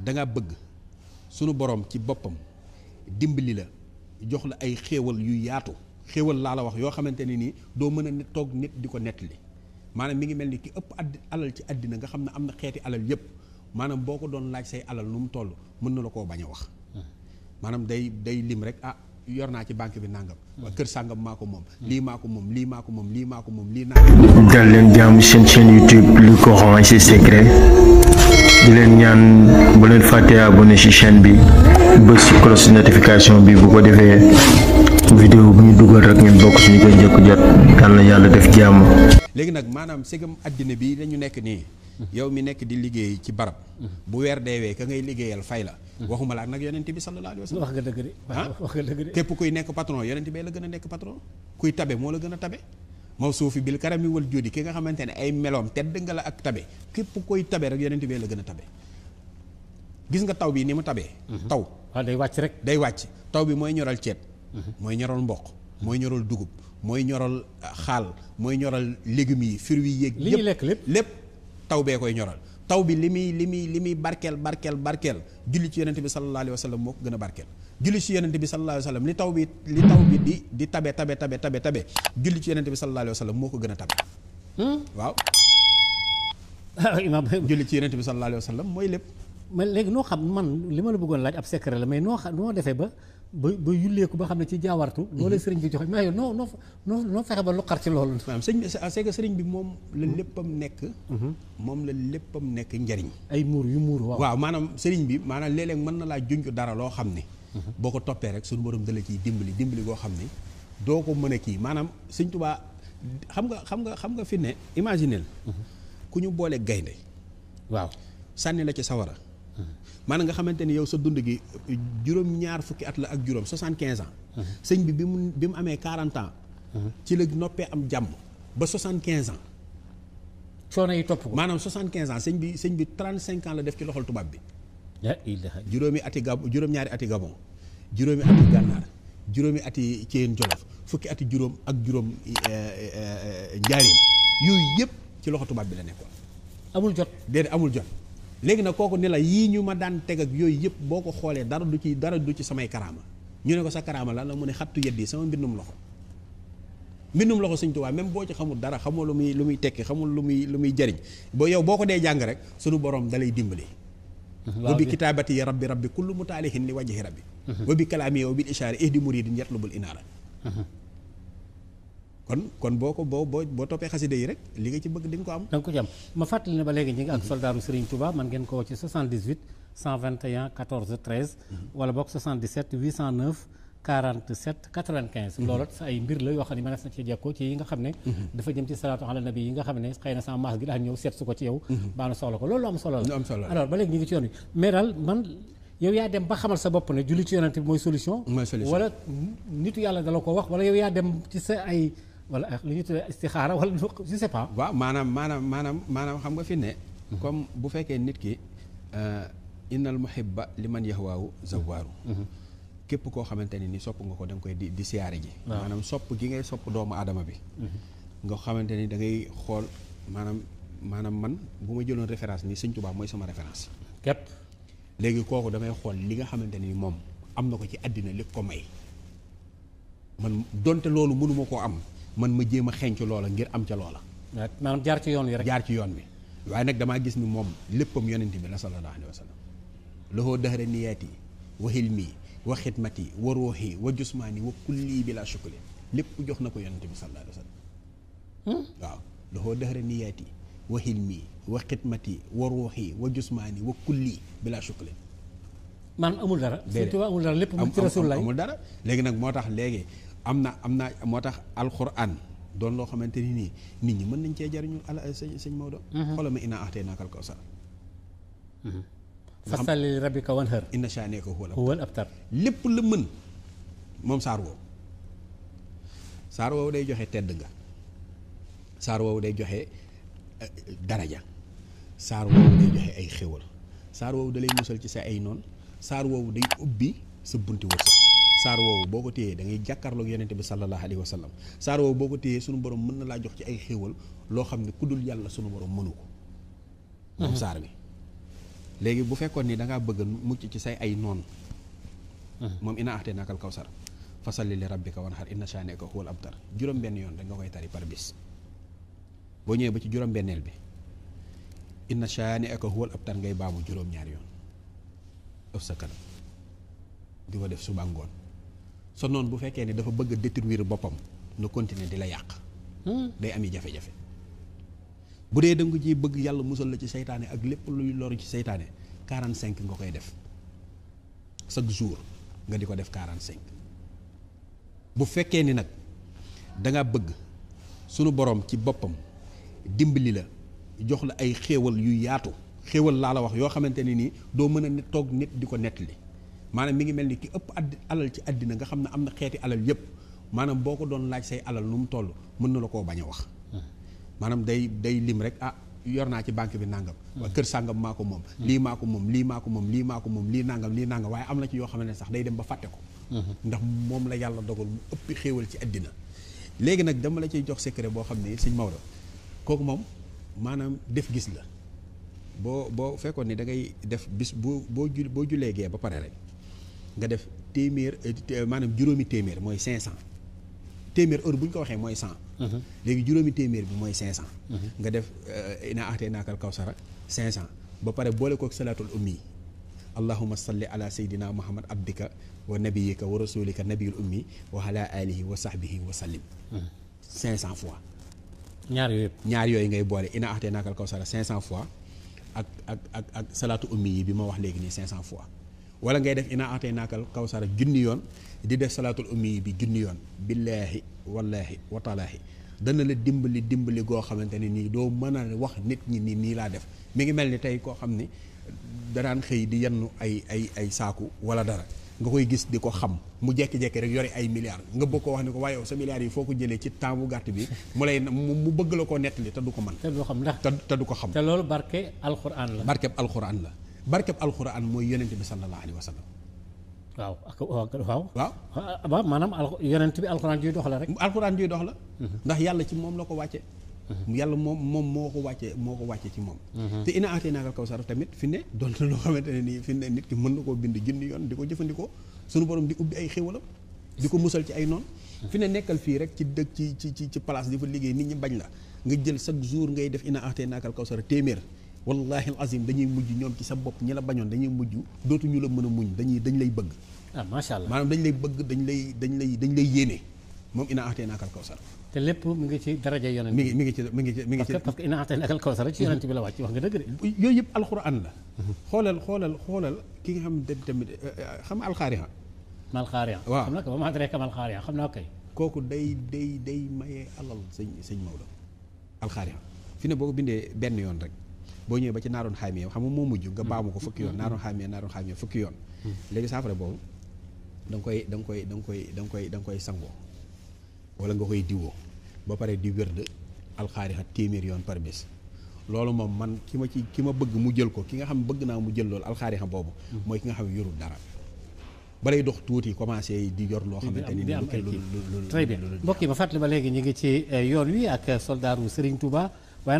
danga bëgg sunu borom ci boppam dimbali la jox la ay xéewal yu yaatu xéewal laa la wax yoo xamante ne nii doo mën a toog nit di ko nettali maanaam mi ngi mel ni ki ëpp alal ci àddina nga xam ne am na xeeti alal yépp maanaam boo ko doon laaj say alal nu mu toll mën na la koo bañ a wax maanaam day lim rek yor naa ci banque bi nangam waa kër sàngam maa ko moom lii maa ko moom lii maa ko moom lii maa ko moom lii nangam. dal leen jàmm seen chaîne YouTube le Coran et ses secrets di leen ñaan bu leen fàttee abonné ci chaîne bi bës ci cloche notification bi bu ko defee vidéo bu ñu dugal rek ngeen bokk suñu koy njëkk jot yal na yàlla def jàmm. léegi nag maanaam segam àddina bi dañu nekk nii yow mi nekk di liggéey ci barab bu weer deewee ka ngay liggéeyal fay la waxuma la ak nag yonent bi sallallahu alayhi wa sallam wax nga dëgg de wax nga dëgg de képp kuy nekk patron yonent bee la gën a nekk patron kuy tabe moo la gën a tabe maw suufi bil karami wal jóodi ki nga xamante ne ay meloom tedd nga la ak tabe képp kuy tabe rek yonent bee la gën a tabe gis nga taw bi ni mu tabee taw waaw day wàcc rek day wàcc taw bi mooy ñoral ceeb mooy ñoral mboq mooy ñoral dugub mooy ñoral xaal mooy ñoral légumes yi fruits yi yéeg li ñuy lekk lépp taw bee koy ñoral taw bi li muy barkeel julli ci yonent bi sallallahu alayhi wa sallam moo ko gën a barkeel julli ci yonent bi sallallahu alayhi wa sallam li taw bi di tabe julli ci yonent bi sallallahu alayhi wa sallam moo ko gën a tabe waaw imaam julli ci yonent bi sallallahu alayhi wa sallam mooy lépp man léegi noo xam man li ma la bëggoon laaj ab secret la mais noo defee ba yulleeku ba xam ne ci jaawartu loolu sëriñ bi joxe mais yow noo fexe ba lu xar ci loolu maanaam sëñ bi c'est que sëriñ bi moom la léppam nekk njariñ ay muur yu muur waaw maanaam sëriñ bi maanaam léeg-léeg mën na laa junj dara loo xam ne boo ko toppee rek suñu borom dala ciy dimbali goo xam ne doo ko mën a kii maanaam sëñ Tuubaa xam nga fi ne imagineel ku ñu boole gaynde waaw sànni la ci sawara maanaam nga xamante ni yow sa dund gi juróom-ñaar fukki at la ak juróom 75 ans sëñ bi bi mu amee 40 ans ci la noppee am jàmm ba 75 ans coono yi topp ko maanaam 75 ans sëñ bi 35 ans la def ci loxol tubaab bi juróom-ñaari ati Gabon juróomi ati Gànnaar juróomi ati Ceyeen Jolof fukki ati juróom ak juróom njaarim yooyu yëpp ci loxo tubaab bi la nekkoon amul jot déedéet amul jot léegi nag kooku ne la yii ñu ma daan teg ak yooyu yëpp boo ko xoolee dara du ci samay karaama ñu ne ko sa karaama lan la mu ne xattu yeddi sama mbindum loxo Sëñ Tuubaa même boo ci xamul dara xamoo lu muy tekki xamul lu muy jariñ yow boo ko dee jàng rek sunu borom dalay dimbali wa bi kitaabati rabbi kullu mutaalihin li wajhi rabbi wa bi kalaami wa bil ishaari ihdi muridin yatlubul inaara kon boo toppee xasida yi rek li nga ci bëgg di nga ko am. da nga ko ci am ma fàttali ne ba léegi ñi ngi ak soldaaru Serigne Touba man ngeen ko woo ci 78 121 14 13. wala boog 77 809 47 95. loolu sa ay mbir la yoo xam ne mënees na ci jekkoo ci yi nga xam ne. dafa jëm ci salaatu ala nabi yi nga xam ne xëy na sama maas gi daal ñëw seet su ko ci yow. baa na soxla ko loolu am solo la. alors ba léegi ñu ngi ci yoon wi mais daal man. yow yaa dem ba xamal sa bopp ne julli ci yonent bi mooy solution. wala nitu yàlla dala ko wax wala yow yaa dem ci sa ay. wala li ñu tuddee istixaara wala je sais pas. waaw maanaam xam nga fi ne. comme bu fekkee nit ki innal muhibba liman yahwaahu zawaaru. képp koo xamante ne ni sopp nga ko da nga koy di siyaare ji. maanaam sopp gi ngay sopp doomu aadama bi. nga xamante ni da ngay xool maanaam man bu ma jëloon référence nii Sëñ Tuubaa mooy sama référence. képp. léegi kooku damay xool li nga xamante ni moom am na ko ci àddina li ko may man donte loolu mënuma koo am. man ma jéem a xenc loola ngir am ca loola. maanaam jaar ci yoon wi rek. jaar ci yoon wi waaye nag damaa gis ni moom léppam yonent bi la sallallahu alayhi wa sallam lahu dahra niyaati wa hilmi wa xidmati wa ruuxi wa jusmaani wa kulli bila shukli lépp jox na ko yonent bi sallallahu alayhi wa sallam. waaw lahu dahra niyaati wa hilmi wa xidmati wa ruuxi wa jusmaani wa kulli bila shukli. man amul dara. surtout amul dara lépp mu ci Rasulullah amul dara léegi nag moo tax léegi. am na moo tax alxuraan doon loo xamante ni nii nit ñi mën nañ cee jariñu sëñ Maodo. xoolal ma inna a'taynaakal kawsar. fasalli li rabbika wanhar. inna shaani'aka huwal abtar. lépp la mën moom saar woowu day joxe tedd nga saar woowu day joxe daraja saar woowu day joxe ay xéwal saar woowu da lay musal ci sa ay noon saar woowu day ubbi sa bunti wërsëg. saar woowu boo ko téyee da ngay jàkkaarloog yonente bi sallallahu alayhi wa sallam saar woowu boo ko téyee sunu borom mën na laa jox ci ay xéewal loo xam ne ku dul yàlla sunu borom mënu ko. moom saar bi léegi bu fekkoon ni da ngaa bëgg mucc ci say ay noon moom ina axte naakal kawsar fasalli li rabbika wanhar inna shaani'aka huwal abtar juróom-benn yoon da nga koy tari par bis boo ñëwee ba ci juróom-benneel bi inna shaani'aka huwal abtar ngay baamu juróom-ñaari yoon ëf sa kanam di ko def suba ngoon sa noon bu fekkee ne dafa bëgg a détruire boppam na continuer di la yàq day ami jafe-jafe bu dee da nga ciy bëgg yàlla musal la ci seytaane ak lépp luy loru ci seytaane 45 nga koy def chaque jour nga di ko def 45 bu fekkee ni nag da nga bëgg sunu borom ci boppam dimbali la jox la ay xéewal yu yaatu xéewal laa la wax yoo xamante ne nii doo mën a toog nit di ko nettali maanaam mi ngi mel ni ki ëpp alal ci àddina nga xam ne am na xeeti alal yépp maanaam boo ko doon laaj say alal nu mu toll mën na la koo bañ a wax maanaam day lim rek yor naa ci banque bi nangam waaye kër sàngam maa ko moom lii maa ko moom lii maa ko moom lii maa ko moom lii nangam waaye am na ci yoo xam ne sax day dem ba fàtte ko ndax moom la yàlla dogal mu ëpp xéewal ci àddina léegi nag dama la ciy jox secret boo xam ne sëñ Maodo kooku moom maanaam def gis la boo fekkoon ni da ngay def bis boo julee gee ba pare rek nga def téeméer maanaam juróomi téeméer mooy 500 téeméer heure bu ñu ko waxee mooy 100 léegi juróomi téeméer bi mooy 500 nga def ina axtee naakal kawsara 500 ba pare boole kook salaatul ummi allahumma salli ala sayyidina muhammad abdika wa nabiyika wa rasulika nabiyul ummi wa ala alihi wa sahbihi wa sallim 500 fois ñaar yooyu ngay boole ina axtee naakal kawsara 500 fois ak salaatu ummi yi bi ma wax léegi nii 500 fois wala ngay def ina axtee naakal kawsara junni yoon di def salaatul ummi yi bi junni yoon billaahi wallaahi wataalaahi dana la dimbali goo xamante ne nii doo mën a wax nit ñi nii laa def mi ngi mel ni tey koo xam ni daraan xëy di yenn ay saaku wala dara nga koy gis di ko xam mu jekki-jekki rek yore ay milliards nga bëgg ko wax ni ko waaye sa milliards yi foo ko jëlee ci temps bu gàtt bi mu bëgg la koo nettali te du ko mën te du ko xam te loolu barke alxuraan la barkeb alxuraan mooy yonent bi sallallahu alayhi wa sallam waaw maanaam yonent bi alxuraan juy dox la rek alxuraan juy dox la ndax yàlla ci moom la ko wàcce yàlla moom moo ko wàcce ci moom te ina aatee naakal kawsar tamit fi ne doon na loo xamante ne nii fi ne nit ki mën na koo bind junni yoon di ko jëfandikoo suñu borom di ubbi ay xéwalam di ko musal ci ay noon fi ne nekkal fii rek ci dëkk ci place di fa liggéey nit ñi bañ la nga jël chaque jour ngay def ina aatee naakal kawsar téeméer wallahi al azim dañuy mujj ñoom ci sa bopp ñi la bañoon dañuy mujj dootuñu la mën a muñ dañ lay bëgg macha allah maanaam dañ lay bëgg dañ lay yéene moom ina axtee naakal kawsar te lépp mi ngi ci daraja yonent mi ngi ci parce que ina axtee naakal kawsar ci yonent bi la wàcc wax nga dëgg de yooyu yëpp alxuraan la xoolal ki nga xam ne tamit xam nga alxaariha waaw xam na ko ba ma adreka mal xaariha xam naa koy kooku day maye alal sëñ Maodo alxaariha fi ne boo ko bindee benn yoon rek boo ñëwee ba ci naaroon xaamee xam nga moo mujj nga baamu ko fukki yoon naaroon xaamee fukki yoon léegi saafara boobu da nga koy sangoo wala nga koy diwoo ba pare di wérd alxaarixa téeméer yoon par bés loolu moom man ki ma bëgg mu jël ko ki nga xam bëgg naa mu jël loolu alxaarixa boobu mooy ki nga xam yorul dara balay dox tuuti commencé di yor loo xamante ni très bien mbokk yi ma fàttali ba léegi ñu ngi ci yoon wi ak soldaaru Serigne Touba waaye